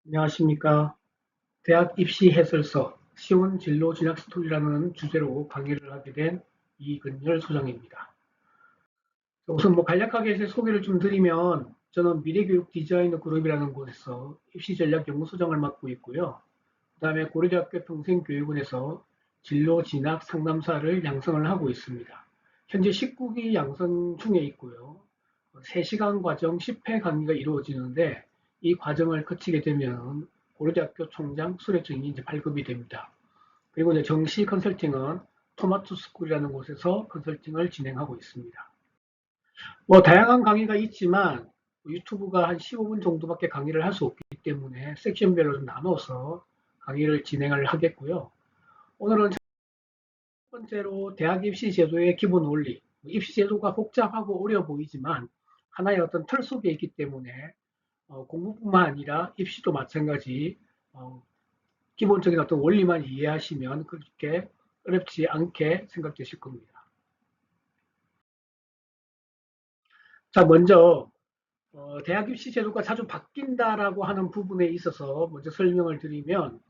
안녕하십니까. 대학 입시 해설서 쉬운 진로 진학 스토리라는 주제로 강의를 하게 된 이근열 소장입니다. 우선 간략하게 제 소개를 좀 드리면 저는 미래교육 디자이너 그룹이라는 곳에서 입시 전략 연구소장을 맡고 있고요. 그다음에 고려대학교 평생교육원에서 진로 진학 상담사를 양성을 하고 있습니다. 현재 19기 양성 중에 있고요. 3시간 과정 10회 강의가 이루어지는데 이 과정을 거치게 되면 고려대학교 총장 수료증이 이제 발급이 됩니다. 그리고 이제 정시 컨설팅은 토마토 스쿨이라는 곳에서 컨설팅을 진행하고 있습니다. 다양한 강의가 있지만 유튜브가 한 15분 정도밖에 강의를 할 수 없기 때문에 섹션별로 좀 나눠서 강의를 진행을 하겠고요. 오늘은 첫 번째로 대학 입시 제도의 기본 원리, 입시 제도가 복잡하고 어려워 보이지만 하나의 어떤 틀 속에 있기 때문에 공부뿐만 아니라 입시도 마찬가지 기본적인 어떤 원리만 이해하시면 그렇게 어렵지 않게 생각되실 겁니다. 자, 먼저 대학 입시 제도가 자주 바뀐다라고 하는 부분에 있어서 먼저 설명을 드리면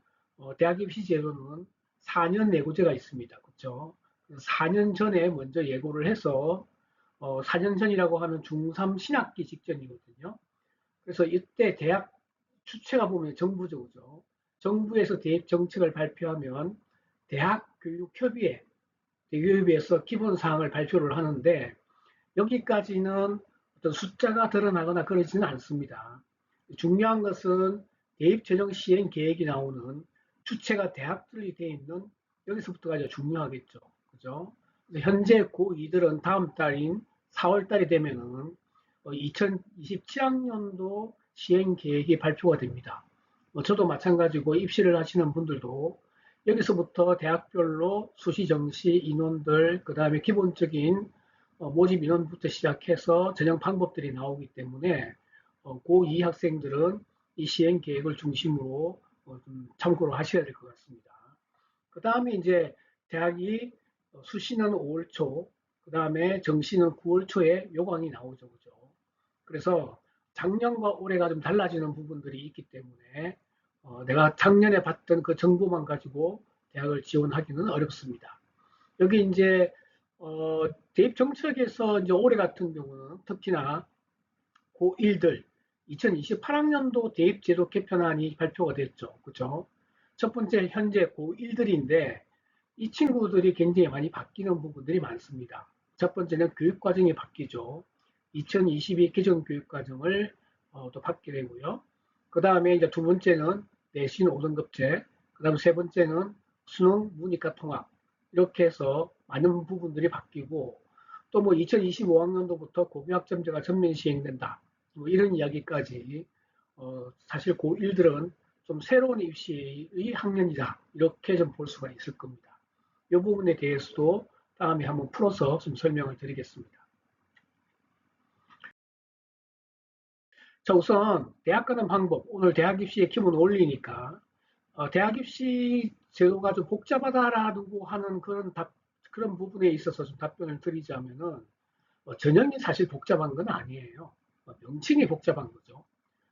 대학 입시 제도는 4년 예고제가 있습니다. 그렇죠? 4년 전에 먼저 예고를 해서 4년 전이라고 하면 중3 신학기 직전이거든요. 그래서 이때 대학 주체가 보면 정부죠. 그죠? 정부에서 대입 정책을 발표하면 대학교육협의회, 대교협의회에서 기본 사항을 발표를 하는데 여기까지는 어떤 숫자가 드러나거나 그러지는 않습니다. 중요한 것은 대입 전형 시행 계획이 나오는 주체가 대학들이 되어 있는 여기서부터가 이제 중요하겠죠. 그죠? 현재 고2들은 다음 달인 4월 달이 되면은 2027학년도 시행 계획이 발표가 됩니다. 저도 마찬가지고 입시를 하시는 분들도 여기서부터 대학별로 수시, 정시, 인원들, 그 다음에 기본적인 모집 인원부터 시작해서 전형 방법들이 나오기 때문에 고2 학생들은 이 시행 계획을 중심으로 좀 참고를 하셔야 될 것 같습니다. 그 다음에 이제 대학이 수시는 5월 초, 그 다음에 정시는 9월 초에 요강이 나오죠. 그죠? 그래서 작년과 올해가 좀 달라지는 부분들이 있기 때문에 내가 작년에 봤던 그 정보만 가지고 대학을 지원하기는 어렵습니다. 여기 이제 대입 정책에서 이제 올해 같은 경우는 특히나 고1들 2028학년도 대입 제도 개편안이 발표가 됐죠. 그죠? 첫 번째 현재 고1들인데 이 친구들이 굉장히 많이 바뀌는 부분들이 많습니다. 첫 번째는 교육과정이 바뀌죠. 2022 개정 교육과정을 또 받게 되고요. 그 다음에 이제 두 번째는 내신 5등급제, 그 다음 세 번째는 수능 문이과 통합, 이렇게 해서 많은 부분들이 바뀌고 또 2025학년도부터 고교학점제가 전면 시행된다. 이런 이야기까지 사실 고1들은 좀 새로운 입시의 학년이다. 이렇게 좀 볼 수가 있을 겁니다. 이 부분에 대해서도 다음에 한번 풀어서 좀 설명을 드리겠습니다. 자, 우선 대학 가는 방법, 오늘 대학 입시의 기본 원리니까 대학 입시 제도가 좀 복잡하다라고 하는 그런 부분에 있어서 좀 답변을 드리자면은 전형이 사실 복잡한 건 아니에요. 명칭이 복잡한 거죠.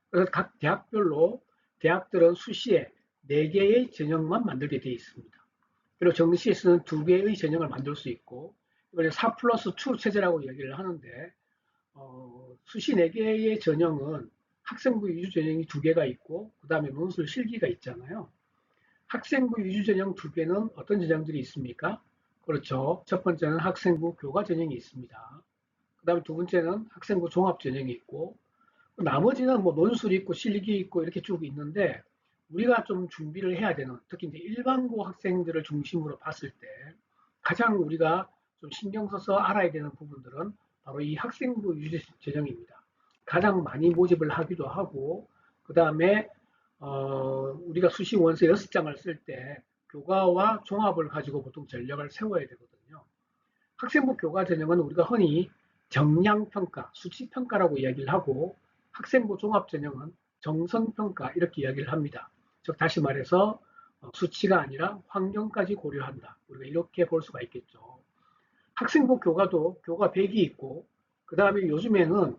그래서 각 대학별로 대학들은 수시에 4개의 전형만 만들게 되어 있습니다. 그리고 정시에서는 2개의 전형을 만들 수 있고 이걸 4 플러스 2 체제라고 얘기를 하는데 수시 4개의 전형은 학생부 위주 전형이 2개가 있고 그 다음에 논술 실기가 있잖아요. 학생부 위주 전형 2개는 어떤 전형들이 있습니까? 그렇죠. 첫 번째는 학생부 교과 전형이 있습니다. 그 다음에 두 번째는 학생부 종합 전형이 있고 나머지는 논술이 있고 실기 있고 이렇게 쭉 있는데 우리가 좀 준비를 해야 되는 특히 이제 일반고 학생들을 중심으로 봤을 때 가장 우리가 좀 신경 써서 알아야 되는 부분들은 바로 이 학생부 유지 전형입니다. 가장 많이 모집을 하기도 하고 그 다음에 우리가 수시 원서 6장을 쓸 때 교과와 종합을 가지고 보통 전략을 세워야 되거든요. 학생부 교과 전형은 우리가 흔히 정량평가, 수치평가라고 이야기를 하고 학생부 종합전형은 정성평가 이렇게 이야기를 합니다. 즉 다시 말해서 수치가 아니라 환경까지 고려한다. 우리가 이렇게 볼 수가 있겠죠. 학생부 교과도 교과 100이 있고 그 다음에 요즘에는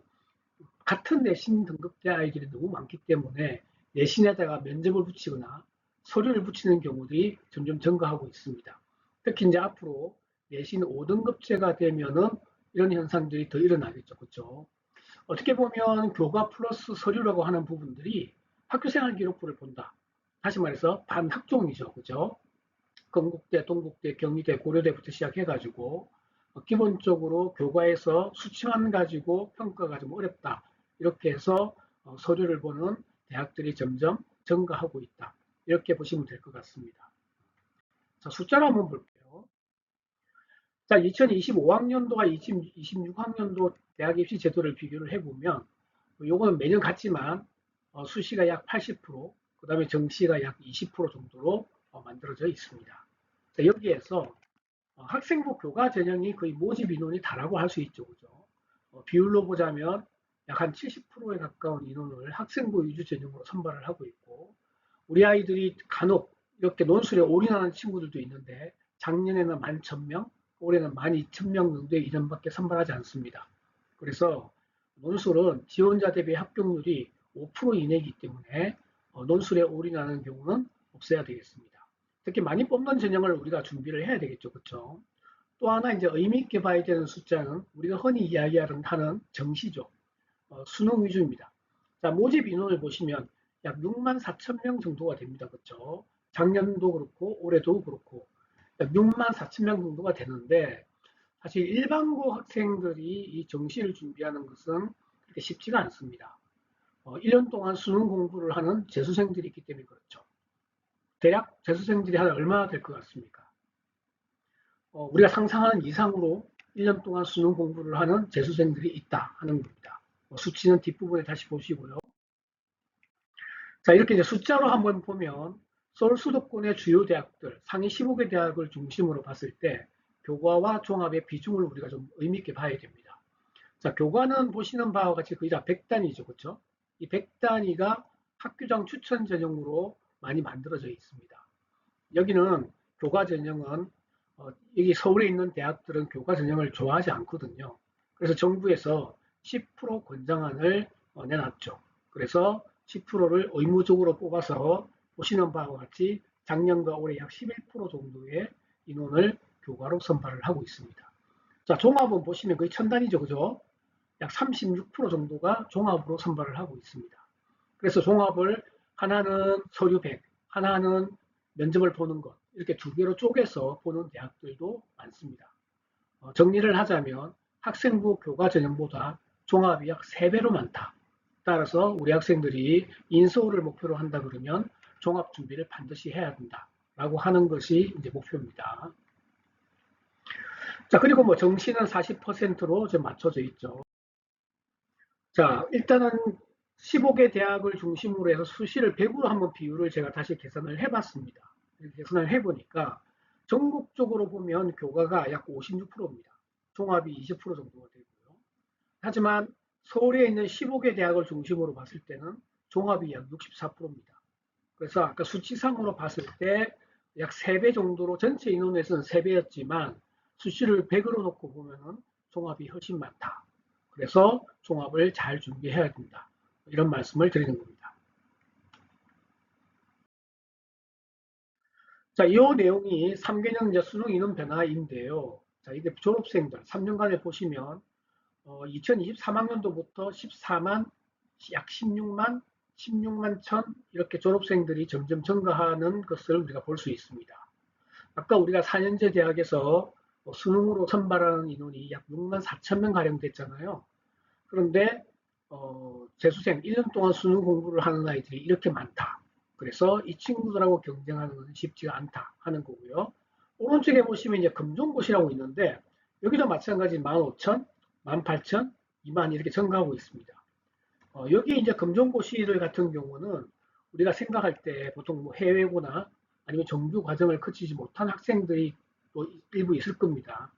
같은 내신 등급대 아이들이 너무 많기 때문에 내신에다가 면접을 붙이거나 서류를 붙이는 경우들이 점점 증가하고 있습니다. 특히 이제 앞으로 내신 5등급제가 되면은 이런 현상들이 더 일어나겠죠. 그렇죠? 어떻게 보면 교과 플러스 서류라고 하는 부분들이 학교생활 기록부를 본다. 다시 말해서 반학종이죠. 그죠? 건국대, 동국대, 경희대, 고려대부터 시작해가지고 기본적으로 교과에서 수치만 가지고 평가가 좀 어렵다. 이렇게 해서 서류를 보는 대학들이 점점 증가하고 있다. 이렇게 보시면 될 것 같습니다. 자, 숫자로 한번 볼게요. 자, 2025학년도와 2026학년도 대학 입시 제도를 비교를 해보면 요거는 매년 같지만 수시가 약 80%, 그 다음에 정시가 약 20% 정도로 만들어져 있습니다. 자, 여기에서 학생부 교과 전형이 거의 모집 인원이 다라고 할 수 있죠. 그죠? 비율로 보자면 약 한 70%에 가까운 인원을 학생부 위주 전형으로 선발을 하고 있고, 우리 아이들이 간혹 이렇게 논술에 올인하는 친구들도 있는데 작년에는 11,000명, 올해는 12,000명 정도의 인원밖에 선발하지 않습니다. 그래서 논술은 지원자 대비 합격률이 5% 이내이기 때문에 논술에 올인하는 경우는 없어야 되겠습니다. 특히 많이 뽑는 전형을 우리가 준비를 해야 되겠죠. 그렇죠? 또 하나 이제 의미 있게 봐야 되는 숫자는 우리가 흔히 이야기하는 정시죠. 수능 위주입니다. 자, 모집 인원을 보시면 약 6만 4천 명 정도가 됩니다. 그렇죠? 작년도 그렇고 올해도 그렇고 약 6만 4천 명 정도가 되는데 사실 일반고 학생들이 이 정시를 준비하는 것은 그렇게 쉽지가 않습니다. 1년 동안 수능 공부를 하는 재수생들이 있기 때문에 그렇죠. 대략 재수생들이 한 얼마나 될 것 같습니까? 우리가 상상하는 이상으로 1년 동안 수능 공부를 하는 재수생들이 있다 하는 겁니다. 수치는 뒷부분에 다시 보시고요. 자, 이렇게 이제 숫자로 한번 보면 서울 수도권의 주요 대학들, 상위 15개 대학을 중심으로 봤을 때 교과와 종합의 비중을 우리가 좀 의미 있게 봐야 됩니다. 자, 교과는 보시는 바와 같이 거의 다 100단위죠. 그렇죠? 이 100단위가 학교장 추천 전형으로 많이 만들어져 있습니다. 여기는 교과 전형은 여기 서울에 있는 대학들은 교과 전형을 좋아하지 않거든요. 그래서 정부에서 10% 권장안을 내놨죠. 그래서 10%를 의무적으로 뽑아서 보시는 바와 같이 작년과 올해 약 11% 정도의 인원을 교과로 선발을 하고 있습니다. 자, 종합은 보시면 거의 천단위죠. 그죠? 약 36% 정도가 종합으로 선발을 하고 있습니다. 그래서 종합을 하나는 서류 100, 하나는 면접을 보는 것, 이렇게 두 개로 쪼개서 보는 대학들도 많습니다. 정리를 하자면 학생부 교과 전형보다 종합이 약 3배로 많다. 따라서 우리 학생들이 인서울을 목표로 한다 그러면 종합 준비를 반드시 해야 된다라고 하는 것이 이제 목표입니다. 자, 그리고 뭐 정시는 40%로 좀 맞춰져 있죠. 자, 일단은 15개 대학을 중심으로 해서 수시를 100으로 한번 비율을 제가 다시 계산을 해봤습니다. 계산을 해보니까 전국적으로 보면 교과가 약 56%입니다. 종합이 20% 정도가 되고요. 하지만 서울에 있는 15개 대학을 중심으로 봤을 때는 종합이 약 64%입니다. 그래서 아까 수치상으로 봤을 때 약 3배 정도로 전체 인원에서는 3배였지만 수시를 100으로 놓고 보면은 종합이 훨씬 많다. 그래서 종합을 잘 준비해야 된다. 이런 말씀을 드리는 겁니다. 자, 이 내용이 3개년 수능 인원 변화인데요. 자, 이게 졸업생들 3년간에 보시면 2023학년도부터 14만, 약 16만, 16만 천 이렇게 졸업생들이 점점 증가하는 것을 우리가 볼 수 있습니다. 아까 우리가 4년제 대학에서 수능으로 선발하는 인원이 약 6만 4천 명 가량 됐잖아요. 그런데 재수생 1년 동안 수능 공부를 하는 아이들이 이렇게 많다. 그래서 이 친구들하고 경쟁하는 것은 쉽지가 않다 하는 거고요. 오른쪽에 보시면 이제 금종고시라고 있는데 여기도 마찬가지 15,000, 18,000, 2만 이렇게 증가하고 있습니다. 여기 이제 금종고시를 같은 경우는 우리가 생각할 때 보통 뭐 해외고나 아니면 정규 과정을 거치지 못한 학생들이 또 일부 있을 겁니다.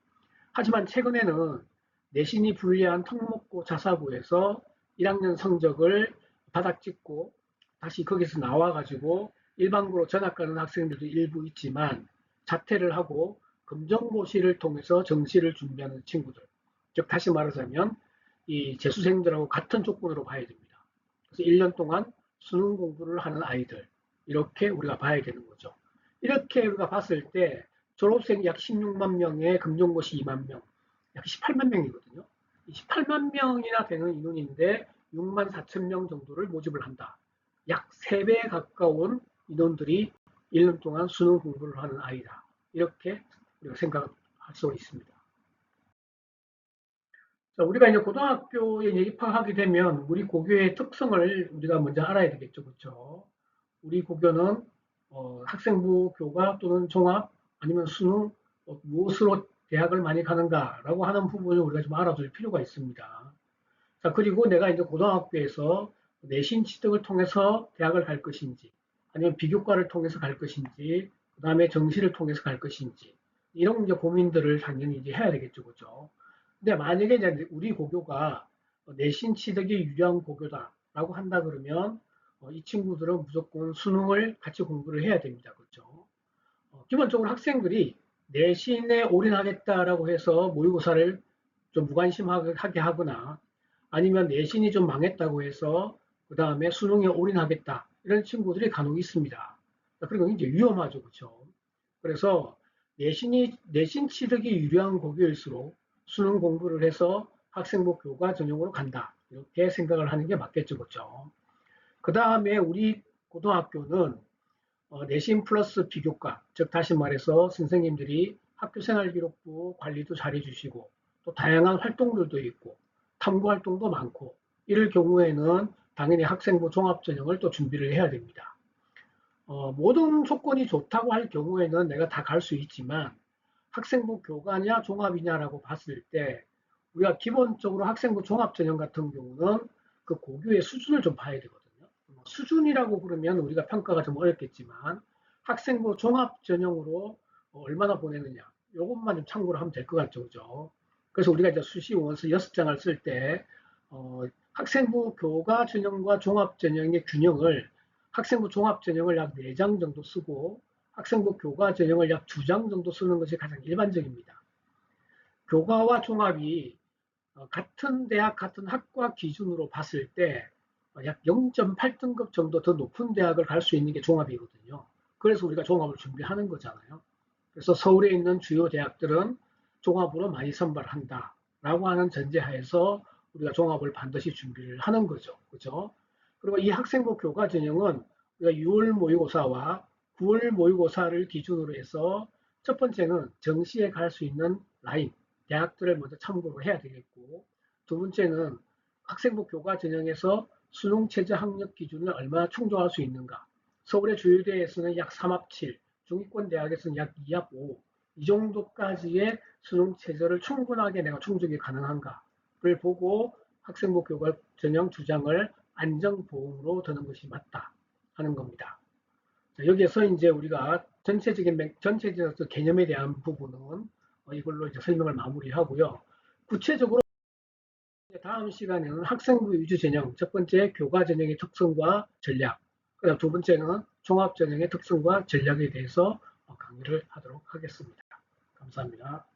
하지만 최근에는 내신이 불리한 특목고 자사고에서 1학년 성적을 바닥 찍고 다시 거기서 나와가지고 일반고로 전학가는 학생들도 일부 있지만 자퇴를 하고 검정고시를 통해서 정시를 준비하는 친구들, 즉 다시 말하자면 이 재수생들하고 같은 조건으로 봐야 됩니다. 그래서 1년 동안 수능 공부를 하는 아이들, 이렇게 우리가 봐야 되는 거죠. 이렇게 우리가 봤을 때 졸업생이 약 16만 명에 금종고시 2만 명, 약 18만 명이거든요. 18만 명이나 되는 인원인데 6만 4천 명 정도를 모집을 한다. 약 3배 가까운 인원들이 1년 동안 수능 공부를 하는 아이다. 이렇게 우리가 생각할 수 있습니다. 자, 우리가 이제 고등학교에 입학하게 되면 우리 고교의 특성을 우리가 먼저 알아야 되겠죠. 그렇죠? 우리 고교는 학생부 교과 또는 종합 아니면 수능 무엇으로 대학을 많이 가는가라고 하는 부분을 우리가 좀 알아둘 필요가 있습니다. 자, 그리고 내가 이제 고등학교에서 내신 취득을 통해서 대학을 갈 것인지 아니면 비교과를 통해서 갈 것인지 그 다음에 정시를 통해서 갈 것인지 이런 이제 고민들을 당연히 이제 해야 되겠죠. 그죠? 근데 만약에 이제 우리 고교가 내신 취득이 유리한 고교다라고 한다 그러면 이 친구들은 무조건 수능을 같이 공부를 해야 됩니다. 그렇죠? 기본적으로 학생들이 내신에 올인하겠다라고 해서 모의고사를 좀 무관심하게 하거나 아니면 내신이 좀 망했다고 해서 그 다음에 수능에 올인하겠다 이런 친구들이 간혹 있습니다. 그리고 이제 위험하죠. 그렇죠? 그래서 내신 취득이 유리한 고교일수록 수능 공부를 해서 학생부 교과 전형으로 간다. 이렇게 생각을 하는 게 맞겠죠. 그렇죠? 그 다음에 우리 고등학교는 내신 플러스 비교과, 즉 다시 말해서 선생님들이 학교생활기록부 관리도 잘해주시고 또 다양한 활동들도 있고 탐구 활동도 많고 이럴 경우에는 당연히 학생부 종합전형을 또 준비를 해야 됩니다. 모든 조건이 좋다고 할 경우에는 내가 다 갈 수 있지만 학생부 교과냐 종합이냐라고 봤을 때 우리가 기본적으로 학생부 종합전형 같은 경우는 그 고교의 수준을 좀 봐야 되거든요. 수준이라고 그러면 우리가 평가가 좀 어렵겠지만 학생부 종합전형으로 얼마나 보내느냐 이것만 좀 참고를 하면 될 것 같죠. 그죠? 그래서 우리가 이제 수시 원서 6장을 쓸 때 학생부 교과 전형과 종합 전형의 균형을 학생부 종합 전형을 약 4장 정도 쓰고 학생부 교과 전형을 약 2장 정도 쓰는 것이 가장 일반적입니다. 교과와 종합이 같은 대학 같은 학과 기준으로 봤을 때 약 0.8등급 정도 더 높은 대학을 갈 수 있는 게 종합이거든요. 그래서 우리가 종합을 준비하는 거잖아요. 그래서 서울에 있는 주요 대학들은 종합으로 많이 선발한다라고 하는 전제하에서 우리가 종합을 반드시 준비를 하는 거죠. 그죠? 그리고 이 학생부 교과 전형은 우리가 6월 모의고사와 9월 모의고사를 기준으로 해서 첫 번째는 정시에 갈 수 있는 라인, 대학들을 먼저 참고를 해야 되겠고, 두 번째는 학생부 교과 전형에서 수능 최저 학력 기준을 얼마나 충족할 수 있는가. 서울의 주요대에서는 약 3합 7, 중위권 대학에서는 약 2합 5, 이 정도까지의 수능 최저를 충분하게 내가 충족이 가능한가를 보고 학생부 교과 전형 2장을 안정보험으로 드는 것이 맞다 하는 겁니다. 자, 여기에서 이제 우리가 전체적인 개념에 대한 부분은 이걸로 이제 설명을 마무리하고요. 구체적으로 다음 시간에는 학생부 위주 전형, 첫 번째 교과 전형의 특성과 전략, 그다음 두 번째는 종합 전형의 특성과 전략에 대해서 강의를 하도록 하겠습니다. 감사합니다.